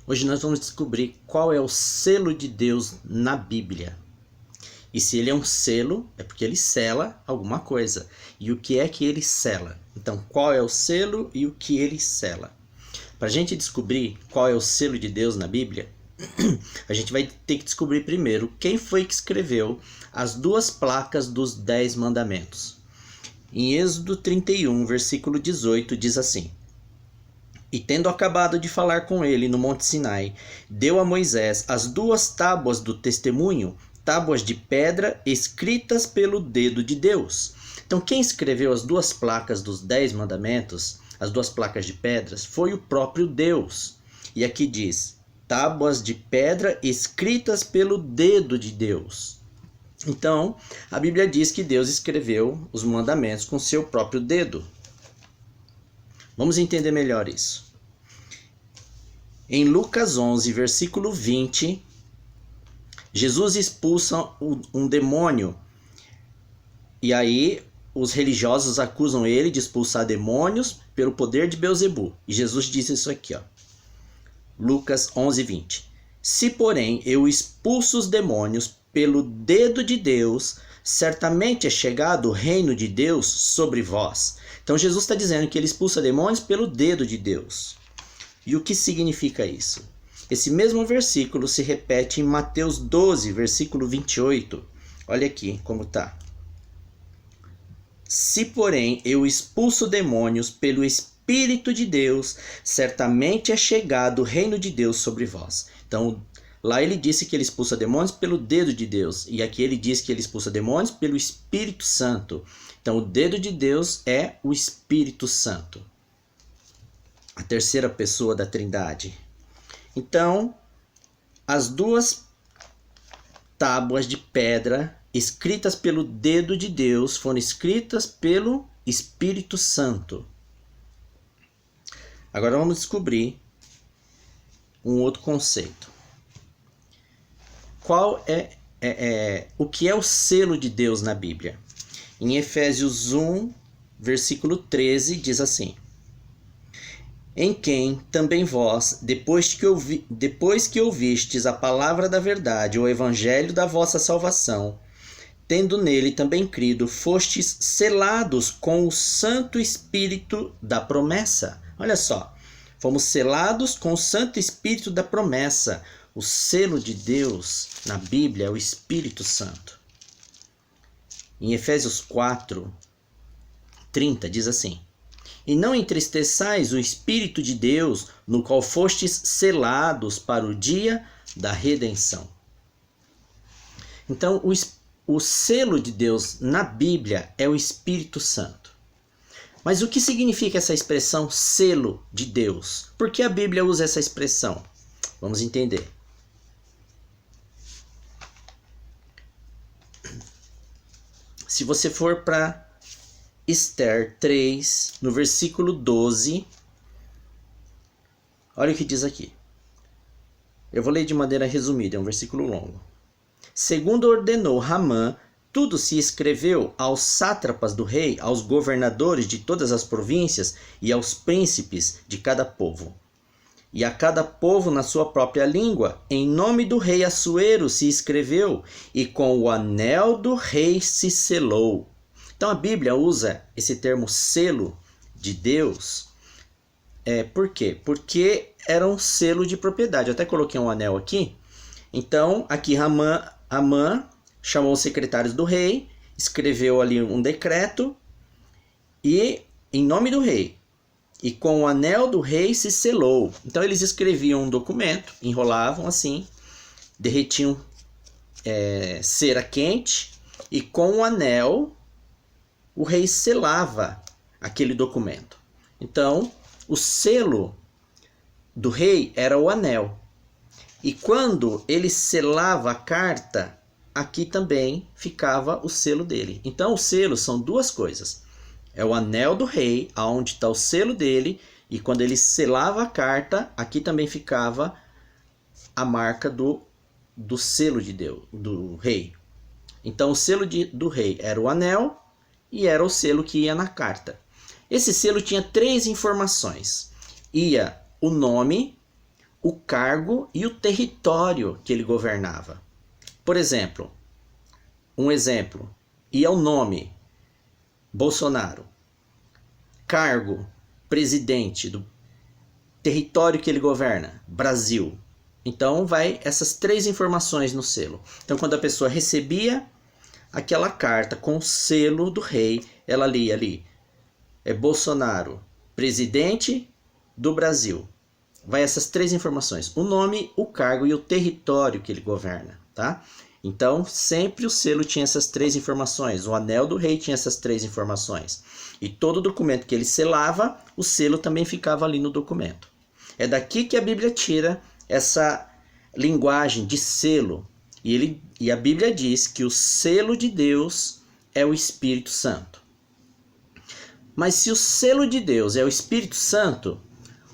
Hoje nós vamos descobrir qual é o selo de Deus na Bíblia. E se ele é um selo, é porque ele sela alguma coisa. E o que é que ele sela? Então, qual é o selo e o que ele sela? Para a gente descobrir qual é o selo de Deus na Bíblia, a gente vai ter que descobrir primeiro quem foi que escreveu as duas placas dos 10 mandamentos. Em Êxodo 31, versículo 18, diz assim: E tendo acabado de falar com ele no Monte Sinai, deu a Moisés as duas tábuas do testemunho, tábuas de pedra escritas pelo dedo de Deus. Então, quem escreveu as duas placas dos 10 mandamentos, as duas placas de pedras, foi o próprio Deus. E aqui diz: tábuas de pedra escritas pelo dedo de Deus. Então, a Bíblia diz que Deus escreveu os mandamentos com seu próprio dedo. Vamos entender melhor isso. Em Lucas 11, versículo 20, Jesus expulsa um demônio. E aí os religiosos acusam ele de expulsar demônios pelo poder de Beelzebu. E Jesus diz isso aqui, ó. Lucas 11, 20. Se, porém, eu expulso os demônios pelo dedo de Deus, certamente é chegado o reino de Deus sobre vós. Então Jesus está dizendo que ele expulsa demônios pelo dedo de Deus. E o que significa isso? Esse mesmo versículo se repete em Mateus 12, versículo 28. Olha aqui como está. Se, porém, eu expulso demônios pelo Espírito de Deus, certamente é chegado o reino de Deus sobre vós. Então, lá ele disse que ele expulsa demônios pelo dedo de Deus. E aqui ele diz que ele expulsa demônios pelo Espírito Santo. Então, o dedo de Deus é o Espírito Santo, a terceira pessoa da Trindade. Então, as duas tábuas de pedra escritas pelo dedo de Deus foram escritas pelo Espírito Santo. Agora vamos descobrir um outro conceito. Qual o que é o selo de Deus na Bíblia? Em Efésios 1, versículo 13, diz assim: Em quem também vós, depois que ouvistes a palavra da verdade, o evangelho da vossa salvação, tendo nele também crido, fostes selados com o Santo Espírito da promessa. Olha só, fomos selados com o Santo Espírito da promessa. O selo de Deus na Bíblia é o Espírito Santo. Em Efésios 4, 30, diz assim: E não entristeçais o Espírito de Deus, no qual fostes selados para o dia da redenção. Então, o selo de Deus na Bíblia é o Espírito Santo. Mas o que significa essa expressão selo de Deus? Por que a Bíblia usa essa expressão? Vamos entender. Se você for para Esther 3, no versículo 12, olha o que diz aqui. Eu vou ler de maneira resumida, é um versículo longo. Segundo ordenou Ramã, tudo se escreveu aos sátrapas do rei, aos governadores de todas as províncias e aos príncipes de cada povo. E a cada povo na sua própria língua, em nome do rei Assuero se escreveu, e com o anel do rei se selou. Então a Bíblia usa esse termo selo de Deus. Por quê? Porque era um selo de propriedade. Eu até coloquei um anel aqui. Então aqui Amã chamou os secretários do rei, escreveu ali um decreto e em nome do rei. E com o anel do rei se selou. Então eles escreviam um documento, enrolavam assim, derretiam cera quente e com o anel o rei selava aquele documento. Então, o selo do rei era o anel. E quando ele selava a carta, aqui também ficava o selo dele. Então, os selos são duas coisas. É o anel do rei, aonde está o selo dele, e quando ele selava a carta, aqui também ficava a marca do selo de Deus, do rei. Então, o selo do rei era o anel, e era o selo que ia na carta. Esse selo tinha 3 informações. Ia o nome, o cargo e o território que ele governava. Por exemplo, e é o nome, Bolsonaro. Cargo, presidente do território que ele governa, Brasil. Então vai essas 3 informações no selo. Então quando a pessoa recebia aquela carta com o selo do rei, ela lia ali, Bolsonaro, presidente do Brasil. Vai essas 3 informações, o nome, o cargo e o território que ele governa, tá? Então, sempre o selo tinha essas 3 informações, o anel do rei tinha essas 3 informações. E todo documento que ele selava, o selo também ficava ali no documento. É daqui que a Bíblia tira essa linguagem de selo. E a Bíblia diz que o selo de Deus é o Espírito Santo. Mas se o selo de Deus é o Espírito Santo,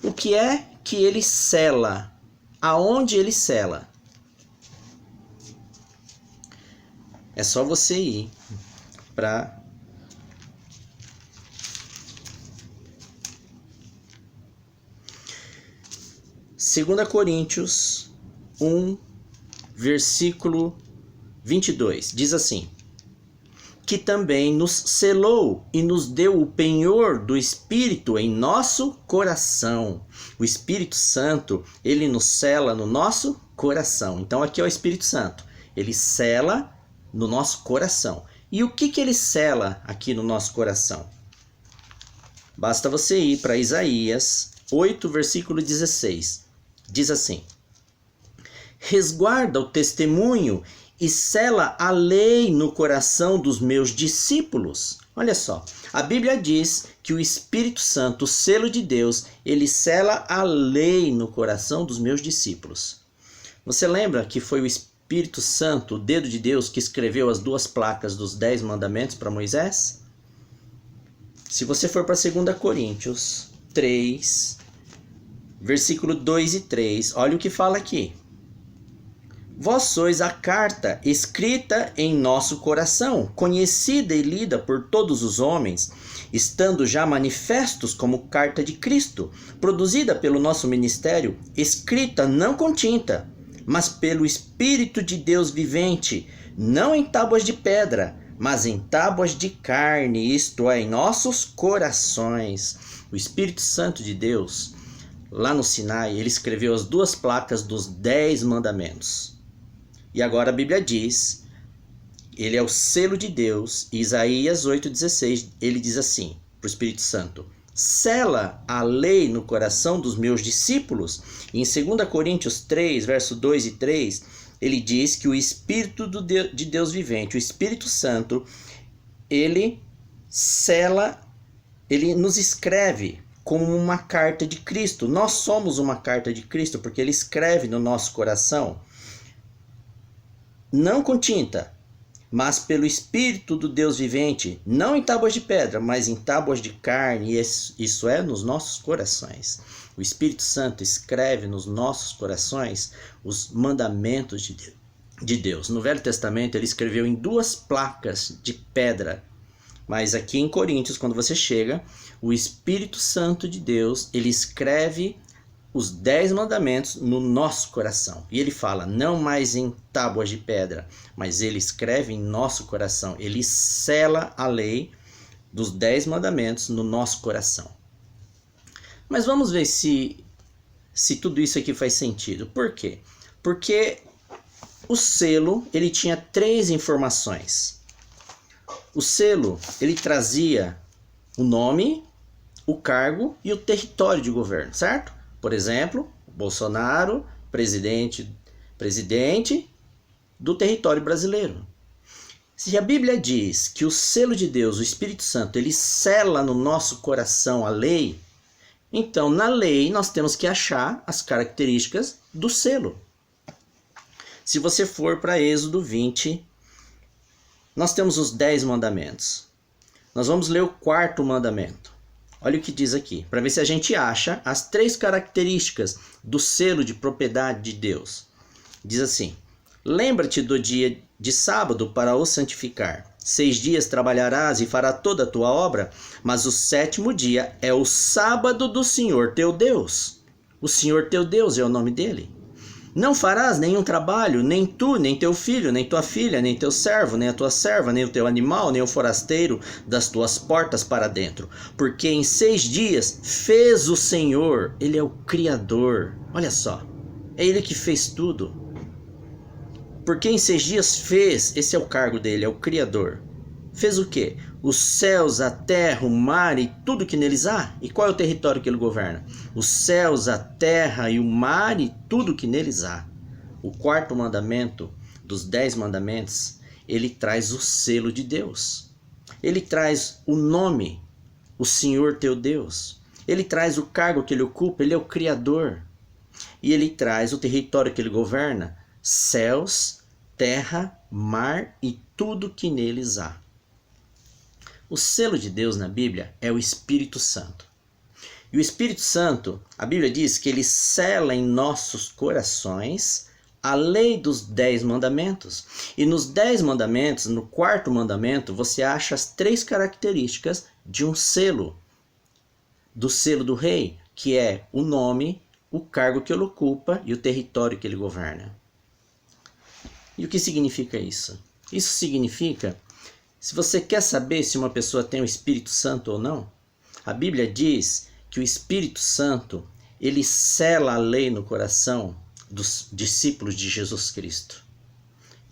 o que é que ele sela? Aonde ele sela? É só você ir para Segunda Coríntios 1, versículo 22. Diz assim: que também nos selou e nos deu o penhor do Espírito em nosso coração. O Espírito Santo, ele nos sela no nosso coração. Então aqui é o Espírito Santo. Ele sela no nosso coração. E o que ele sela aqui no nosso coração? Basta você ir para Isaías 8, versículo 16. Diz assim: resguarda o testemunho e sela a lei no coração dos meus discípulos. Olha só, a Bíblia diz que o Espírito Santo, o selo de Deus, ele sela a lei no coração dos meus discípulos. Você lembra que foi o Espírito Santo, o dedo de Deus, que escreveu as 2 placas dos 10 mandamentos para Moisés? Se você for para 2 Coríntios 3, versículo 2 e 3, olha o que fala aqui. Vós sois a carta escrita em nosso coração, conhecida e lida por todos os homens, estando já manifestos como carta de Cristo, produzida pelo nosso ministério, escrita não com tinta, mas pelo Espírito de Deus vivente, não em tábuas de pedra, mas em tábuas de carne, isto é, em nossos corações. O Espírito Santo de Deus, lá no Sinai, ele escreveu as 2 placas dos 10 mandamentos. E agora a Bíblia diz, ele é o selo de Deus. Isaías 8,16, ele diz assim para o Espírito Santo: sela a lei no coração dos meus discípulos. E em 2 Coríntios 3, verso 2 e 3, ele diz que o Espírito de Deus vivente, o Espírito Santo, ele sela, ele nos escreve como uma carta de Cristo. Nós somos uma carta de Cristo porque ele escreve no nosso coração, não com tinta, mas pelo Espírito do Deus vivente, não em tábuas de pedra, mas em tábuas de carne, isso é, nos nossos corações. O Espírito Santo escreve nos nossos corações os mandamentos de Deus. No Velho Testamento ele escreveu em 2 placas de pedra, mas aqui em Coríntios, quando você chega, o Espírito Santo de Deus, ele escreve os 10 mandamentos no nosso coração. E ele fala, não mais em tábuas de pedra, mas ele escreve em nosso coração. Ele sela a lei dos 10 mandamentos no nosso coração. Mas vamos ver se tudo isso aqui faz sentido. Por quê? Porque o selo, ele tinha 3 informações. O selo, ele trazia o nome, o cargo e o território de governo, certo? Por exemplo, Bolsonaro, presidente do território brasileiro. Se a Bíblia diz que o selo de Deus, o Espírito Santo, ele sela no nosso coração a lei, então na lei nós temos que achar as características do selo. Se você for para Êxodo 20, nós temos os 10 mandamentos. Nós vamos ler o 4º mandamento. Olha o que diz aqui, para ver se a gente acha as 3 características do selo de propriedade de Deus. Diz assim: lembra-te do dia de sábado para o santificar. 6 dias trabalharás e farás toda a tua obra, mas o 7º dia é o sábado do Senhor teu Deus. O Senhor teu Deus é o nome dele. Não farás nenhum trabalho, nem tu, nem teu filho, nem tua filha, nem teu servo, nem a tua serva, nem o teu animal, nem o forasteiro das tuas portas para dentro. Porque em 6 dias fez o Senhor, Ele é o Criador. Olha só, é Ele que fez tudo. Porque em 6 dias fez, esse é o cargo dele, é o Criador. Fez o quê? Os céus, a terra, o mar e tudo que neles há. E qual é o território que ele governa? Os céus, a terra e o mar e tudo que neles há. O 4º mandamento dos 10 mandamentos, ele traz o selo de Deus. Ele traz o nome, o Senhor teu Deus. Ele traz o cargo que ele ocupa, ele é o Criador. E ele traz o território que ele governa, céus, terra, mar e tudo que neles há. O selo de Deus na Bíblia é o Espírito Santo. E o Espírito Santo, a Bíblia diz que ele sela em nossos corações a lei dos 10 mandamentos. E nos 10 mandamentos, no 4º mandamento, você acha as 3 características de um selo. Do selo do rei, que é o nome, o cargo que ele ocupa e o território que ele governa. E o que significa isso? Isso significa, se você quer saber se uma pessoa tem o Espírito Santo ou não, a Bíblia diz que o Espírito Santo, ele sela a lei no coração dos discípulos de Jesus Cristo.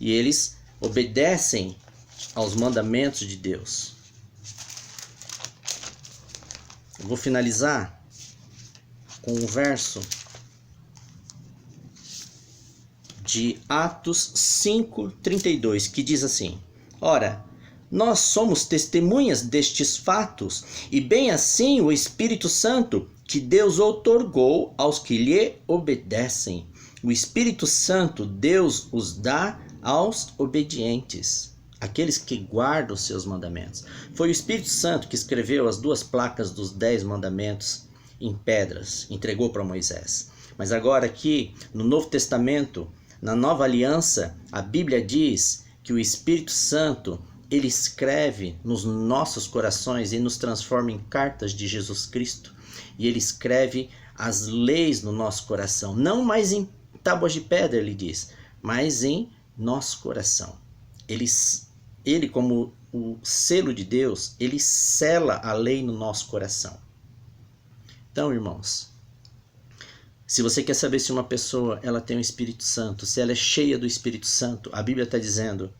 E eles obedecem aos mandamentos de Deus. Eu vou finalizar com um verso de Atos 5:32, que diz assim: Ora, nós somos testemunhas destes fatos, e bem assim o Espírito Santo, que Deus outorgou aos que lhe obedecem. O Espírito Santo Deus os dá aos obedientes, aqueles que guardam os seus mandamentos. Foi o Espírito Santo que escreveu as 2 placas dos 10 mandamentos em pedras, entregou para Moisés. Mas agora aqui, no Novo Testamento, na Nova Aliança, a Bíblia diz que o Espírito Santo, ele escreve nos nossos corações e nos transforma em cartas de Jesus Cristo. E ele escreve as leis no nosso coração, não mais em tábuas de pedra, ele diz, mas em nosso coração. Ele, como o selo de Deus, ele sela a lei no nosso coração. Então, irmãos, se você quer saber se uma pessoa ela tem o Espírito Santo, se ela é cheia do Espírito Santo, a Bíblia está dizendo: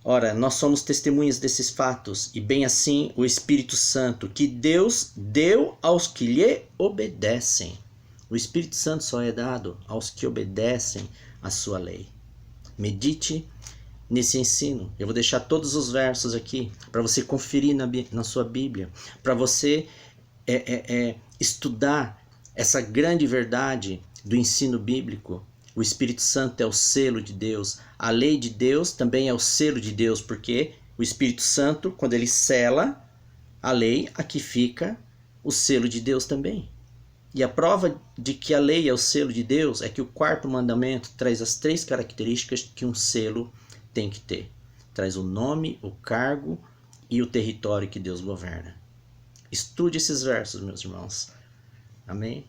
ora, nós somos testemunhas desses fatos, e bem assim o Espírito Santo, que Deus deu aos que lhe obedecem. O Espírito Santo só é dado aos que obedecem a sua lei. Medite nesse ensino. Eu vou deixar todos os versos aqui para você conferir na sua Bíblia, para você estudar essa grande verdade do ensino bíblico. O Espírito Santo é o selo de Deus. A lei de Deus também é o selo de Deus, porque o Espírito Santo, quando ele sela a lei, aqui fica o selo de Deus também. E a prova de que a lei é o selo de Deus é que o 4º mandamento traz as 3 características que um selo tem que ter. Traz o nome, o cargo e o território que Deus governa. Estude esses versos, meus irmãos. Amém?